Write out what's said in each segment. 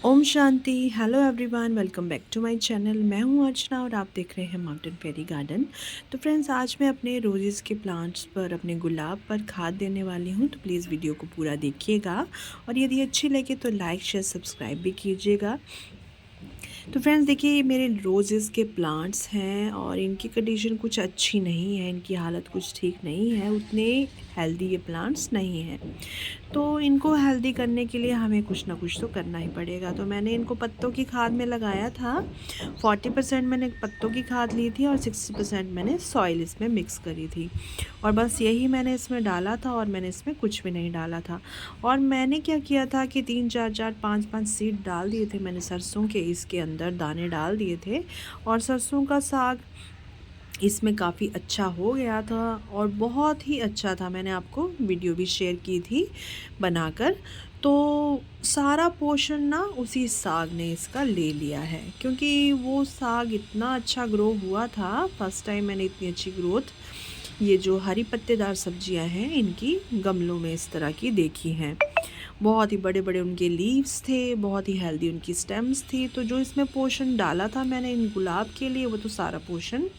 ओम शांति। Hello everyone, welcome back to my channel. मैं हूं अर्चना और आप देख रहे हैं माउंटेन फेरी गार्डन। तो फ्रेंड्स, आज मैं अपने रोजेज़ के प्लांट्स पर, अपने गुलाब पर खाद देने वाली हूं। तो प्लीज़ वीडियो को पूरा देखिएगा और यदि अच्छी लगे तो लाइक शेयर सब्सक्राइब भी कीजिएगा। तो फ्रेंड्स देखिए, ये मेरे रोजेज़ के प्लांट्स हैं और इनकी कंडीशन कुछ अच्छी नहीं है, इनकी हालत कुछ ठीक नहीं है, उतने हेल्दी ये प्लांट्स नहीं हैं। तो इनको हेल्दी करने के लिए हमें कुछ ना कुछ तो करना ही पड़ेगा। तो मैंने इनको पत्तों की खाद में लगाया था। 40% मैंने पत्तों की खाद ली थी और 60% मैंने सॉइल इसमें मिक्स करी थी। और बस यही मैंने इसमें डाला था और मैंने इसमें कुछ भी नहीं डाला था। और मैंने क्या किया था कि 3-4 5-5 सीड डाल दिए थे मैंने सरसों के, इसके अंदर दाने डाल दिए थे। और सरसों का साग इसमें काफ़ी अच्छा हो गया था और बहुत ही अच्छा था। मैंने आपको वीडियो भी शेयर की थी बनाकर। तो सारा पोषण ना उसी साग ने इसका ले लिया है, क्योंकि वो साग इतना अच्छा ग्रो हुआ था। फर्स्ट टाइम मैंने इतनी अच्छी ग्रोथ ये जो हरी पत्तेदार सब्जियां हैं इनकी गमलों में इस तरह की देखी हैं। बहुत ही बड़े बड़े उनके लीव्स थे, बहुत ही हेल्दी उनकी स्टेम्स थी। तो जो इसमें पोषण डाला था मैंने इन गुलाब के लिए, वो तो सारा पोषण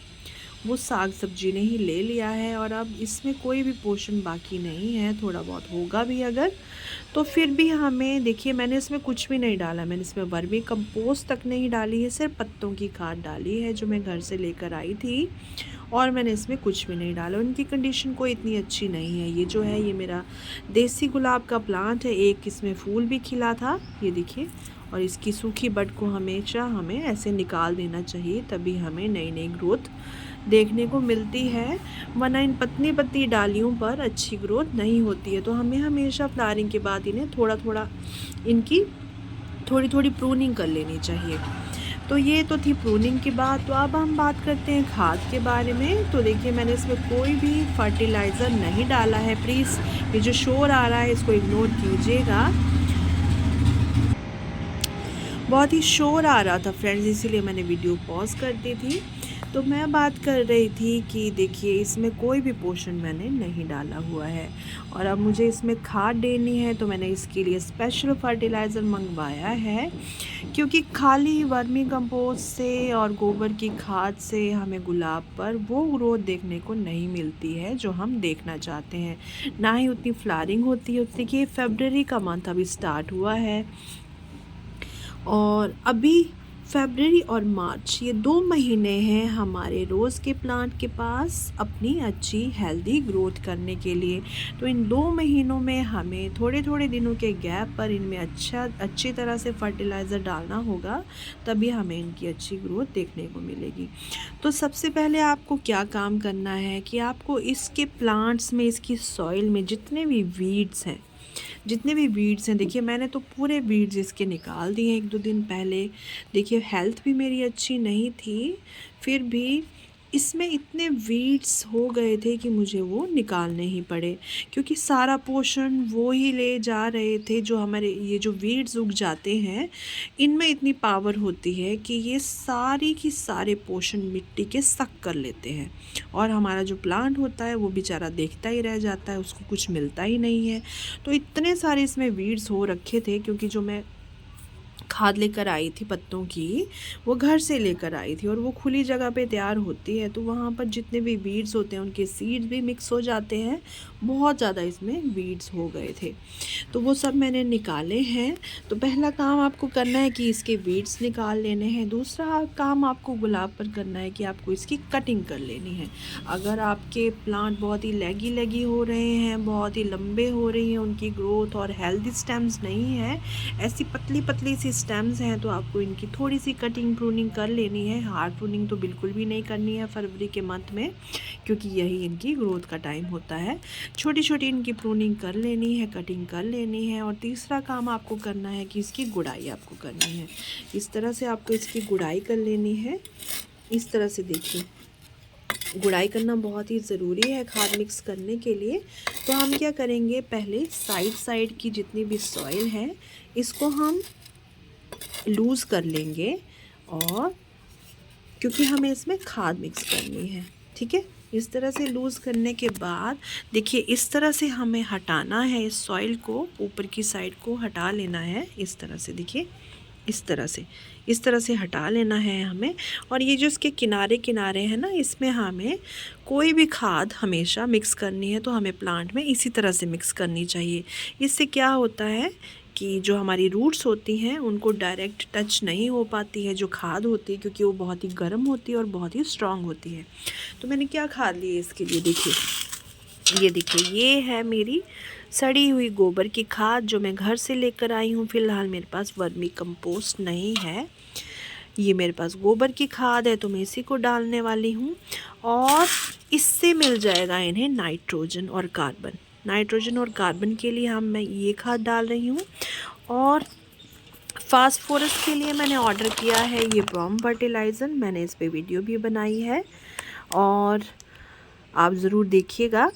वो साग सब्जी ने ही ले लिया है। और अब इसमें कोई भी पोषण बाकी नहीं है। थोड़ा बहुत होगा भी अगर, तो फिर भी हमें देखिए, मैंने इसमें कुछ भी नहीं डाला। मैंने इसमें वर्मी कंपोस्ट तक नहीं डाली है, सिर्फ पत्तों की खाद डाली है जो मैं घर से लेकर आई थी। और मैंने इसमें कुछ भी नहीं डाला। उनकी कंडीशन कोई इतनी अच्छी नहीं है। ये जो है, ये मेरा देसी गुलाब का प्लांट है। एक इसमें फूल भी खिला था, ये देखिए। और इसकी सूखी बड को हमेशा हमें ऐसे निकाल देना चाहिए, तभी हमें नई नई ग्रोथ देखने को मिलती है। वरना इन पतली पतली डालियों पर अच्छी ग्रोथ नहीं होती है। तो हमें हमेशा फ्लावरिंग के बाद इन्हें थोड़ा थोड़ा इनकी थोड़ी थोड़ी प्रूनिंग कर लेनी चाहिए। तो ये तो थी प्रूनिंग की बात। तो अब हम बात करते हैं खाद के बारे में। तो देखिए, मैंने इसमें कोई भी फर्टिलाइज़र नहीं डाला है। प्लीज़ ये जो शोर आ रहा है इसको इग्नोर कीजिएगा। बहुत ही शोर आ रहा था फ्रेंड्स, इसीलिए मैंने वीडियो पॉज कर दी थी। तो मैं बात कर रही थी कि देखिए, इसमें कोई भी पोषण मैंने नहीं डाला हुआ है। और अब मुझे इसमें खाद देनी है, तो मैंने इसके लिए स्पेशल फर्टिलाइज़र मंगवाया है। क्योंकि खाली वर्मी कंपोस्ट से और गोबर की खाद से हमें गुलाब पर वो ग्रोथ देखने को नहीं मिलती है जो हम देखना चाहते हैं। ना ही उतनी फ्लावरिंग होती है। देखिए, फरवरी का मंथ अभी स्टार्ट हुआ है और अभी फरवरी और मार्च, ये 2 महीने हैं हमारे रोज़ के प्लांट के पास अपनी अच्छी हेल्दी ग्रोथ करने के लिए। तो इन 2 महीनों में हमें थोड़े थोड़े दिनों के गैप पर इनमें अच्छी तरह से फर्टिलाइज़र डालना होगा, तभी हमें इनकी अच्छी ग्रोथ देखने को मिलेगी। तो सबसे पहले आपको क्या काम करना है कि आपको इसके प्लांट्स में, इसकी सॉइल में जितने भी वीड्स हैं, देखिए मैंने तो पूरे वीड्स इसके निकाल दिए 1-2 दिन पहले। देखिए, हेल्थ भी मेरी अच्छी नहीं थी, फिर भी इसमें इतने वीड्स हो गए थे कि मुझे वो निकालने ही पड़े। क्योंकि सारा पोषण वो ही ले जा रहे थे। जो हमारे ये जो वीड्स उग जाते हैं, इनमें इतनी पावर होती है कि ये सारी की सारे पोषण मिट्टी के सक कर लेते हैं। और हमारा जो प्लांट होता है वो बेचारा देखता ही रह जाता है, उसको कुछ मिलता ही नहीं है। तो इतने सारे इसमें वीड्स हो रखे थे, क्योंकि जो मैं खाद लेकर आई थी पत्तों की, वो घर से लेकर आई थी और वो खुली जगह पे तैयार होती है। तो वहाँ पर जितने भी वीड्स होते हैं उनके सीड्स भी मिक्स हो जाते हैं। बहुत ज़्यादा इसमें वीड्स हो गए थे, तो वो सब मैंने निकाले हैं। तो पहला काम आपको करना है कि इसके वीड्स निकाल लेने हैं। दूसरा काम आपको गुलाब पर करना है कि आपको इसकी कटिंग कर लेनी है। अगर आपके प्लांट बहुत ही लैगी हो रहे हैं, बहुत ही लंबे हो रही हैं उनकी ग्रोथ और हेल्दी स्टेम्स नहीं है, ऐसी पतली पतली सी स्टेम्स हैं, तो आपको इनकी थोड़ी सी कटिंग प्रूनिंग कर लेनी है। हार्ड प्रूनिंग तो बिल्कुल भी नहीं करनी है फरवरी के मंथ में, क्योंकि यही इनकी ग्रोथ का टाइम होता है। छोटी छोटी इनकी प्रूनिंग कर लेनी है, कटिंग कर लेनी है। और तीसरा काम आपको करना है कि इसकी गुड़ाई आपको करनी है। इस तरह से आपको इसकी गुड़ाई कर लेनी है। इस तरह से देखिए, गुड़ाई करना बहुत ही ज़रूरी है खाद मिक्स करने के लिए। तो हम क्या करेंगे, पहले साइड की जितनी भी सॉइल है इसको हम लूज़ कर लेंगे, और क्योंकि हमें इसमें खाद मिक्स करनी है, ठीक है। इस तरह से लूज़ करने के बाद देखिए, इस तरह से हमें हटाना है इस सॉइल को, ऊपर की साइड को हटा लेना है। इस तरह से देखिए, इस तरह से हटा लेना है हमें। और ये जो इसके किनारे किनारे हैं ना, इसमें हमें कोई भी खाद हमेशा मिक्स करनी है तो हमें प्लांट में इसी तरह से मिक्स करनी चाहिए। इससे क्या होता है कि जो हमारी रूट्स होती हैं उनको डायरेक्ट टच नहीं हो पाती है जो खाद होती है, क्योंकि वो बहुत ही गर्म होती है और बहुत ही स्ट्रॉन्ग होती है। तो मैंने क्या खाद ली है इसके लिए, देखिए ये देखिए, ये है मेरी सड़ी हुई गोबर की खाद जो मैं घर से लेकर आई हूँ। फ़िलहाल मेरे पास वर्मी कंपोस्ट नहीं है, ये मेरे पास गोबर की खाद है तो मैं इसी को डालने वाली हूँ। और इससे मिल जाएगा इन्हें नाइट्रोजन और कार्बन। नाइट्रोजन और कार्बन के लिए मैं ये खाद डाल रही हूँ। और फास्फोरस के लिए मैंने ऑर्डर किया है ये प्रॉम फर्टिलाइज़र, मैंने इस पे वीडियो भी बनाई है और आप ज़रूर देखिएगा।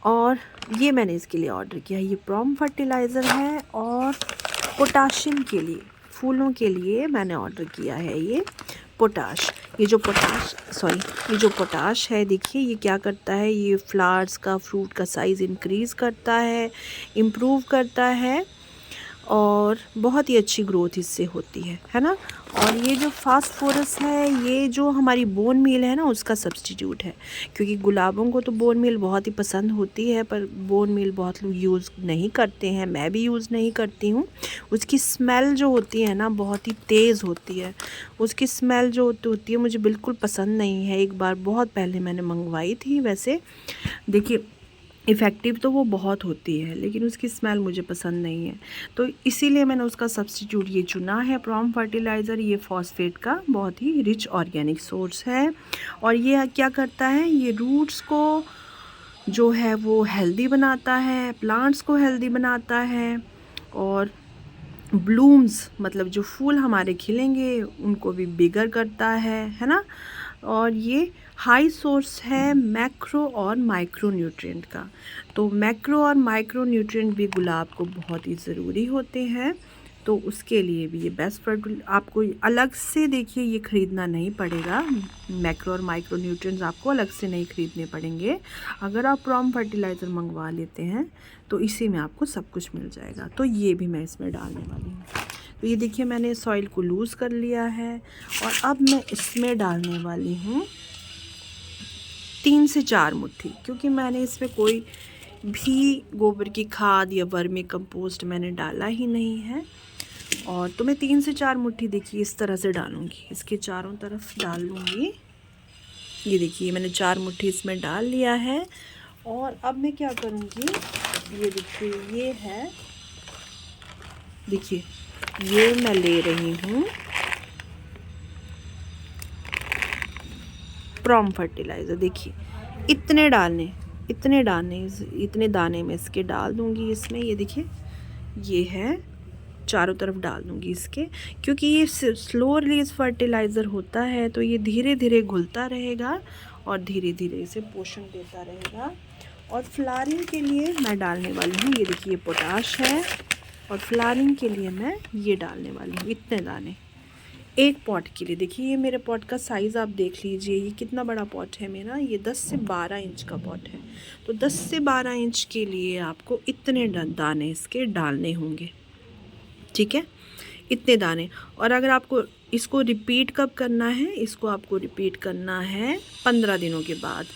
और ये मैंने इसके लिए ऑर्डर किया है, ये प्रॉम फर्टिलाइज़र है। और पोटाशियम के लिए, फूलों के लिए मैंने ऑर्डर किया है ये पोटाश। ये जो पोटाश है, देखिए ये क्या करता है, ये फ्लावर्स का, फ्रूट का साइज़ इंक्रीज़ करता है, इम्प्रूव करता है और बहुत ही अच्छी ग्रोथ इससे होती है ना। और ये जो फास्फोरस है, ये जो हमारी बोन मील है ना, उसका सब्स्टिट्यूट है। क्योंकि गुलाबों को तो बोन मील बहुत ही पसंद होती है, पर बोन मील बहुत लोग यूज़ नहीं करते हैं, मैं भी यूज़ नहीं करती हूँ। उसकी स्मेल जो होती है ना, बहुत ही तेज़ होती है। उसकी स्मेल जो होती है मुझे बिल्कुल पसंद नहीं है। एक बार बहुत पहले मैंने मंगवाई थी, वैसे देखिए इफ़ेक्टिव तो वो बहुत होती है, लेकिन उसकी स्मेल मुझे पसंद नहीं है। तो इसीलिए मैंने उसका सब्स्टिट्यूट ये चुना है, प्रॉम फर्टिलाइज़र। ये फॉस्फेट का बहुत ही रिच ऑर्गेनिक सोर्स है। और ये क्या करता है, ये रूट्स को जो है वो हेल्दी बनाता है, प्लांट्स को हेल्दी बनाता है। और ब्लूम्स, मतलब जो फूल हमारे खिलेंगे उनको भी बिगर करता है ना। और ये हाई सोर्स है मैक्रो और माइक्रो न्यूट्रिएंट का। तो मैक्रो और माइक्रो न्यूट्रिएंट भी गुलाब को बहुत ही ज़रूरी होते हैं, तो उसके लिए भी ये बेस्ट फर्टिल आपको अलग से, देखिए ये ख़रीदना नहीं पड़ेगा। मैक्रो और माइक्रो न्यूट्रिएंट्स आपको अलग से नहीं ख़रीदने पड़ेंगे। अगर आप प्रॉम फर्टिलाइज़र मंगवा लेते हैं तो इसी में आपको सब कुछ मिल जाएगा। तो ये भी मैं इसमें डालने वाली हूँ। तो ये देखिए मैंने सॉइल को लूज़ कर लिया है और अब मैं इसमें डालने वाली हूँ 3 से 4 मुट्ठी, क्योंकि मैंने इसमें कोई भी गोबर की खाद या वर्मी कंपोस्ट मैंने डाला ही नहीं है। और तो मैं 3 से 4 मुट्ठी, देखिए इस तरह से डालूँगी, इसके चारों तरफ डाल लूँगी। ये देखिए मैंने 4 मुट्ठी इसमें डाल लिया है। और अब मैं क्या करूँगी, ये देखिए ये है, देखिए ये मैं ले रही हूँ प्रॉम फर्टिलाइज़र। देखिए इतने दाने मैं इसके डाल दूँगी इसमें। ये देखिए ये है, चारों तरफ डाल दूँगी इसके, क्योंकि ये स्लो रिलीज फर्टिलाइज़र होता है तो ये धीरे धीरे घुलता रहेगा और धीरे धीरे इसे पोषण देता रहेगा। और फ्लावरिंग के लिए मैं डालने वाली हूँ, ये देखिए पोटाश है, और फ्लावरिंग के लिए मैं ये डालने वाली हूँ इतने दाने एक पॉट के लिए। देखिए ये मेरे पॉट का साइज़ आप देख लीजिए, ये कितना बड़ा पॉट है मेरा, ये 10 से 12 इंच का पॉट है। तो 10 से 12 इंच के लिए आपको इतने दाने इसके डालने होंगे, ठीक है, इतने दाने। और अगर आपको इसको रिपीट कब करना है, इसको आपको रिपीट करना है 15 दिनों के बाद।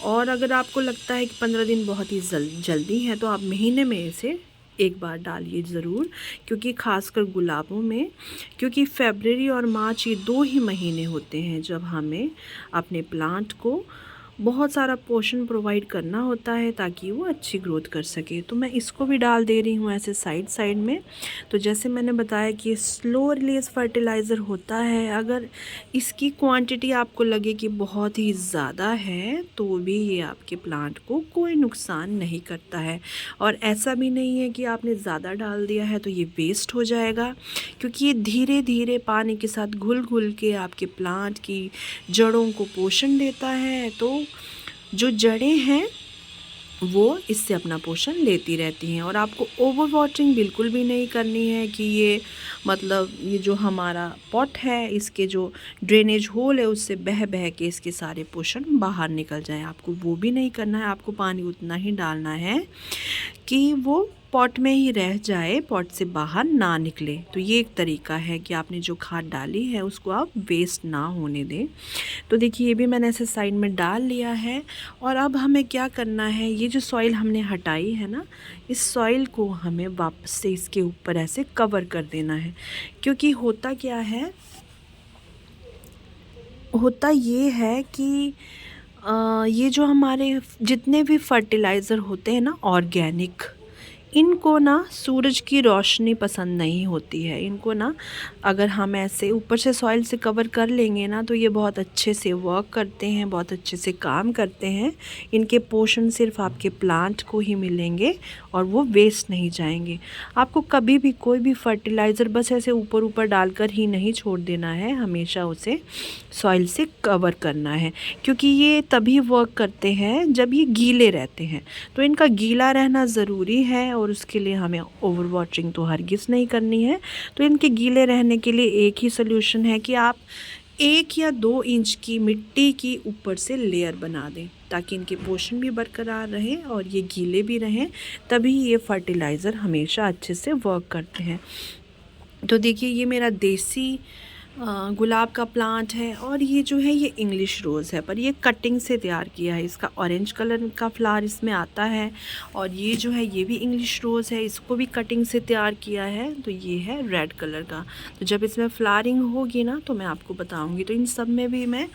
और अगर आपको लगता है कि 15 दिन बहुत ही जल्दी है तो आप महीने में इसे एक बार डालिए ज़रूर, क्योंकि ख़ासकर गुलाबों में, क्योंकि फरवरी और मार्च ये 2 ही महीने होते हैं जब हमें अपने प्लांट को बहुत सारा पोषण प्रोवाइड करना होता है ताकि वो अच्छी ग्रोथ कर सके। तो मैं इसको भी डाल दे रही हूँ ऐसे साइड में। तो जैसे मैंने बताया कि स्लो रिलीज फर्टिलाइज़र होता है, अगर इसकी क्वांटिटी आपको लगे कि बहुत ही ज़्यादा है तो भी ये आपके प्लांट को कोई नुकसान नहीं करता है। और ऐसा भी नहीं है कि आपने ज़्यादा डाल दिया है तो ये वेस्ट हो जाएगा, क्योंकि ये धीरे धीरे पानी के साथ घुल के आपके प्लांट की जड़ों को पोषण देता है। तो जो जड़ें हैं वो इससे अपना पोषण लेती रहती हैं। और आपको ओवर वाटरिंग बिल्कुल भी नहीं करनी है कि ये मतलब ये जो हमारा पॉट है इसके जो ड्रेनेज होल है उससे बह के इसके सारे पोषण बाहर निकल जाएं, आपको वो भी नहीं करना है। आपको पानी उतना ही डालना है कि वो पॉट में ही रह जाए, पॉट से बाहर ना निकले। तो ये एक तरीका है कि आपने जो खाद डाली है उसको आप वेस्ट ना होने दें। तो देखिए ये भी मैंने ऐसे साइड में डाल लिया है। और अब हमें क्या करना है, ये जो सॉइल हमने हटाई है ना, इस सॉइल को हमें वापस से इसके ऊपर ऐसे कवर कर देना है। क्योंकि होता क्या है, होता ये है कि ये जो हमारे जितने भी फर्टिलाइज़र होते हैं ना ऑर्गेनिक, इनको ना सूरज की रोशनी पसंद नहीं होती है। इनको ना अगर हम ऐसे ऊपर से सॉइल से कवर कर लेंगे ना तो ये बहुत अच्छे से वर्क करते हैं, बहुत अच्छे से काम करते हैं। इनके पोषण सिर्फ आपके प्लांट को ही मिलेंगे और वो वेस्ट नहीं जाएंगे। आपको कभी भी कोई भी फर्टिलाइज़र बस ऐसे ऊपर ऊपर डालकर ही नहीं छोड़ देना है, हमेशा उसे सॉइल से कवर करना है। क्योंकि ये तभी वर्क करते हैं जब ये गीले रहते हैं। तो इनका गीला रहना ज़रूरी है और उसके लिए हमें ओवर वाटरिंग तो हरगिज़ नहीं करनी है। तो इनके गीले रहने के लिए एक ही सॉल्यूशन है कि आप 1 या 2 इंच की मिट्टी की ऊपर से लेयर बना दें, ताकि इनके पोषण भी बरकरार रहें और ये गीले भी रहें। तभी ये फर्टिलाइज़र हमेशा अच्छे से वर्क करते हैं। तो देखिए ये मेरा देसी गुलाब का प्लांट है और ये जो है ये इंग्लिश रोज़ है, पर ये कटिंग से तैयार किया है। इसका ऑरेंज कलर का फ्लावर इसमें आता है। और ये जो है ये भी इंग्लिश रोज़ है, इसको भी कटिंग से तैयार किया है। तो ये है रेड कलर का। तो जब इसमें फ्लावरिंग होगी ना तो मैं आपको बताऊंगी। तो इन सब में भी मैं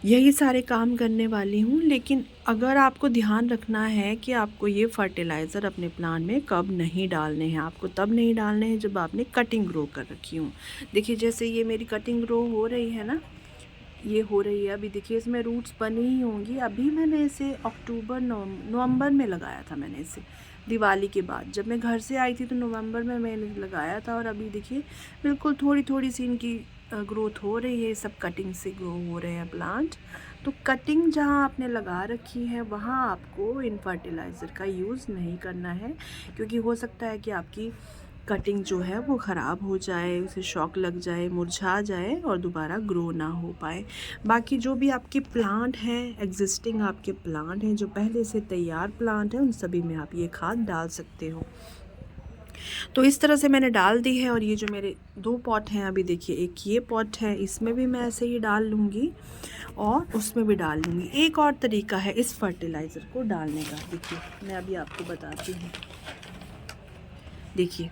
यही सारे काम करने वाली हूँ। लेकिन अगर आपको ध्यान रखना है कि आपको ये फर्टिलाइज़र अपने प्लांट में कब नहीं डालने हैं, आपको तब नहीं डालने हैं जब आपने कटिंग ग्रो कर रखी हूँ। देखिए जैसे ये मेरी कटिंग ग्रो हो रही है ना, ये हो रही है अभी। देखिए इसमें रूट्स बनी ही होंगी। अभी मैंने इसे अक्टूबर नवंबर में लगाया था। मैंने इसे दिवाली के बाद जब मैं घर से आई थी तो नवंबर में मैंने लगाया था। और अभी देखिए बिल्कुल थोड़ी थोड़ी सी इनकी ग्रोथ हो रही है। सब कटिंग से ग्रो हो रहे हैं प्लांट। तो कटिंग जहाँ आपने लगा रखी है वहाँ आपको इन फर्टिलाइज़र का यूज़ नहीं करना है। क्योंकि हो सकता है कि आपकी कटिंग जो है वो ख़राब हो जाए, उसे शॉक लग जाए, मुरझा जाए और दोबारा ग्रो ना हो पाए। बाकी जो भी आपके प्लांट हैं, एग्जिस्टिंग आपके प्लांट हैं, जो पहले से तैयार प्लांट हैं, उन सभी में आप ये खाद डाल सकते हो। तो इस तरह से मैंने डाल दी है। और ये जो मेरे 2 पॉट हैं, अभी देखिए एक ये पॉट है, इसमें भी मैं ऐसे ही डाल लूँगी और उसमें भी डाल लूँगी। एक और तरीका है इस फर्टिलाइज़र को डालने का, देखिए मैं अभी आपको बताती हूँ। देखिए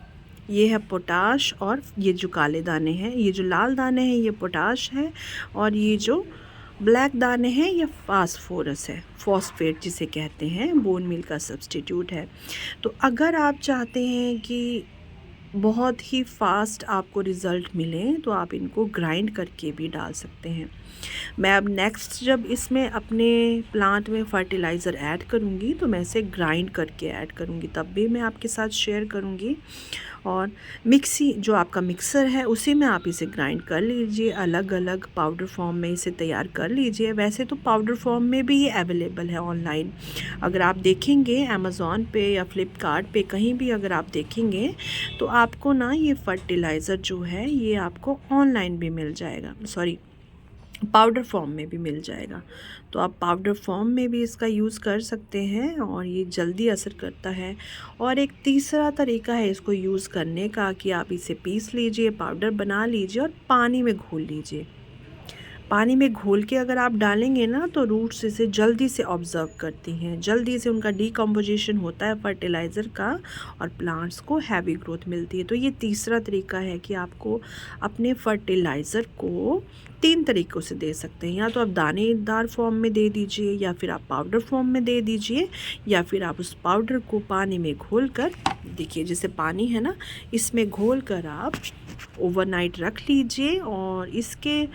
ये है पोटाश और ये जो काले दाने हैं, ये जो लाल दाने हैं ये पोटाश है और ये जो ब्लैक दाने हैं ये फास्फोरस है, फॉस्फेट जिसे कहते हैं, बोन मील का सब्स्टिट्यूट है। तो अगर आप चाहते हैं कि बहुत ही फास्ट आपको रिज़ल्ट मिले तो आप इनको ग्राइंड करके भी डाल सकते हैं। मैं अब नेक्स्ट जब इसमें अपने प्लांट में फर्टिलाइज़र ऐड करूँगी तो मैं इसे ग्राइंड करके ऐड करूँगी, तब भी मैं आपके साथ शेयर करूँगी। और मिक्सी जो आपका मिक्सर है उसी में आप इसे ग्राइंड कर लीजिए, अलग अलग पाउडर फॉर्म में इसे तैयार कर लीजिए। वैसे तो पाउडर फॉर्म में भी ये अवेलेबल है ऑनलाइन। अगर आप देखेंगे अमेज़ॉन पे या फ्लिपकार्ट पे कहीं भी अगर आप देखेंगे तो आपको ना ये फर्टिलाइज़र जो है ये आपको ऑनलाइन भी मिल जाएगा, सॉरी पाउडर फॉर्म में भी मिल जाएगा। तो आप पाउडर फॉर्म में भी इसका यूज़ कर सकते हैं और ये जल्दी असर करता है। और एक तीसरा तरीका है इसको यूज़ करने का कि आप इसे पीस लीजिए, पाउडर बना लीजिए और पानी में घोल लीजिए। पानी में घोल के अगर आप डालेंगे ना तो रूट्स इसे जल्दी से ऑब्ज़र्व करती हैं, जल्दी से उनका डीकम्पोजिशन होता है फर्टिलाइज़र का और प्लांट्स को हैवी ग्रोथ मिलती है। तो ये तीसरा तरीका है कि आपको अपने फर्टिलाइज़र को 3 तरीक़ों से दे सकते हैं। या तो आप दानेदार फॉर्म में दे दीजिए, या फिर आप पाउडर फॉर्म में दे दीजिए, या फिर आप उस पाउडर को पानी में घोल कर, देखिए जैसे पानी है ना, इसमें घोल कर आप ओवरनाइट रख लीजिए। और इसके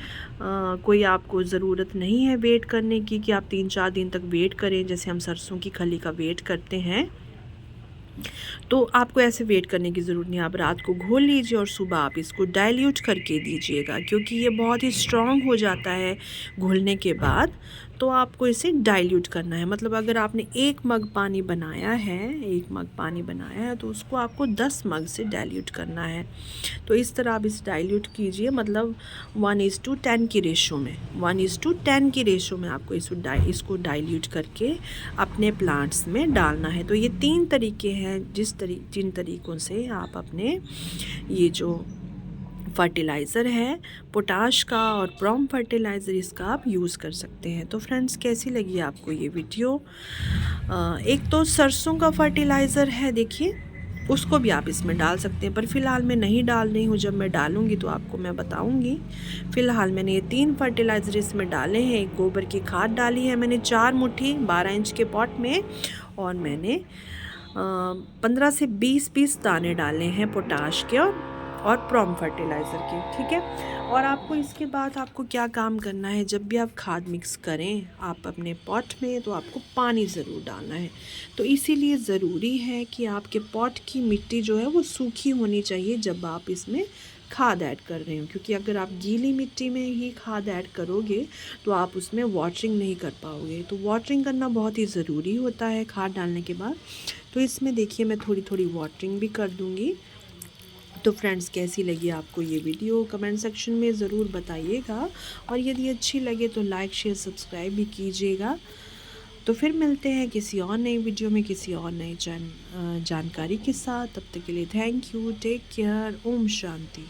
कोई आपको ज़रूरत नहीं है वेट करने की कि आप 3-4 दिन तक वेट करें, जैसे हम सरसों की खली का वेट करते हैं। तो आपको ऐसे वेट करने की ज़रूरत नहीं, आप रात को घोल लीजिए और सुबह आप इसको डाइल्यूट करके दीजिएगा, क्योंकि ये बहुत ही स्ट्रॉन्ग हो जाता है घोलने के बाद। तो आपको इसे डाइल्यूट करना है। मतलब अगर आपने 1 मग पानी बनाया है, 1 मग पानी बनाया है तो उसको आपको 10 मग से डाइल्यूट करना है। तो इस तरह आप इसे डाइल्यूट कीजिए, मतलब 1:10 की रेशो में, 1:10 की रेशो में आपको इसको डाइल्यूट करके अपने प्लांट्स में डालना है। तो ये 3 तरीके हैं जिन तरीक़ों से आप अपने ये जो फर्टिलाइज़र है पोटाश का और ब्रोम फर्टिलाइज़र, इसका आप यूज़ कर सकते हैं। तो फ्रेंड्स, कैसी लगी आपको ये वीडियो? एक तो सरसों का फर्टिलाइज़र है, देखिए उसको भी आप इसमें डाल सकते हैं, पर फ़िलहाल मैं नहीं डाल रही हूँ। जब मैं डालूँगी तो आपको मैं बताऊँगी। फ़िलहाल मैंने ये 3 फर्टिलाइज़र इसमें डाले हैं। एक गोबर की खाद डाली है मैंने 4 मुट्ठी 12 इंच के पॉट में, और मैंने 15 से 20 पीस दाने डाले हैं पोटाश के और प्रॉम फर्टिलाइज़र के, ठीक है। और आपको इसके बाद आपको क्या काम करना है, जब भी आप खाद मिक्स करें आप अपने पॉट में, तो आपको पानी ज़रूर डालना है। तो इसीलिए ज़रूरी है कि आपके पॉट की मिट्टी जो है वो सूखी होनी चाहिए जब आप इसमें खाद ऐड कर रहे हो, क्योंकि अगर आप गीली मिट्टी में ही खाद ऐड करोगे तो आप उसमें वाटरिंग नहीं कर पाओगे। तो वाटरिंग करना बहुत ही ज़रूरी होता है खाद डालने के बाद। तो इसमें देखिए मैं थोड़ी थोड़ी वाटरिंग भी कर दूँगी। तो फ्रेंड्स, कैसी लगी आपको ये वीडियो कमेंट सेक्शन में ज़रूर बताइएगा, और यदि अच्छी लगे तो लाइक शेयर सब्सक्राइब भी कीजिएगा। तो फिर मिलते हैं किसी और नई वीडियो में किसी और नई जानकारी के साथ। तब तक के लिए थैंक यू, टेक केयर, ओम शांति।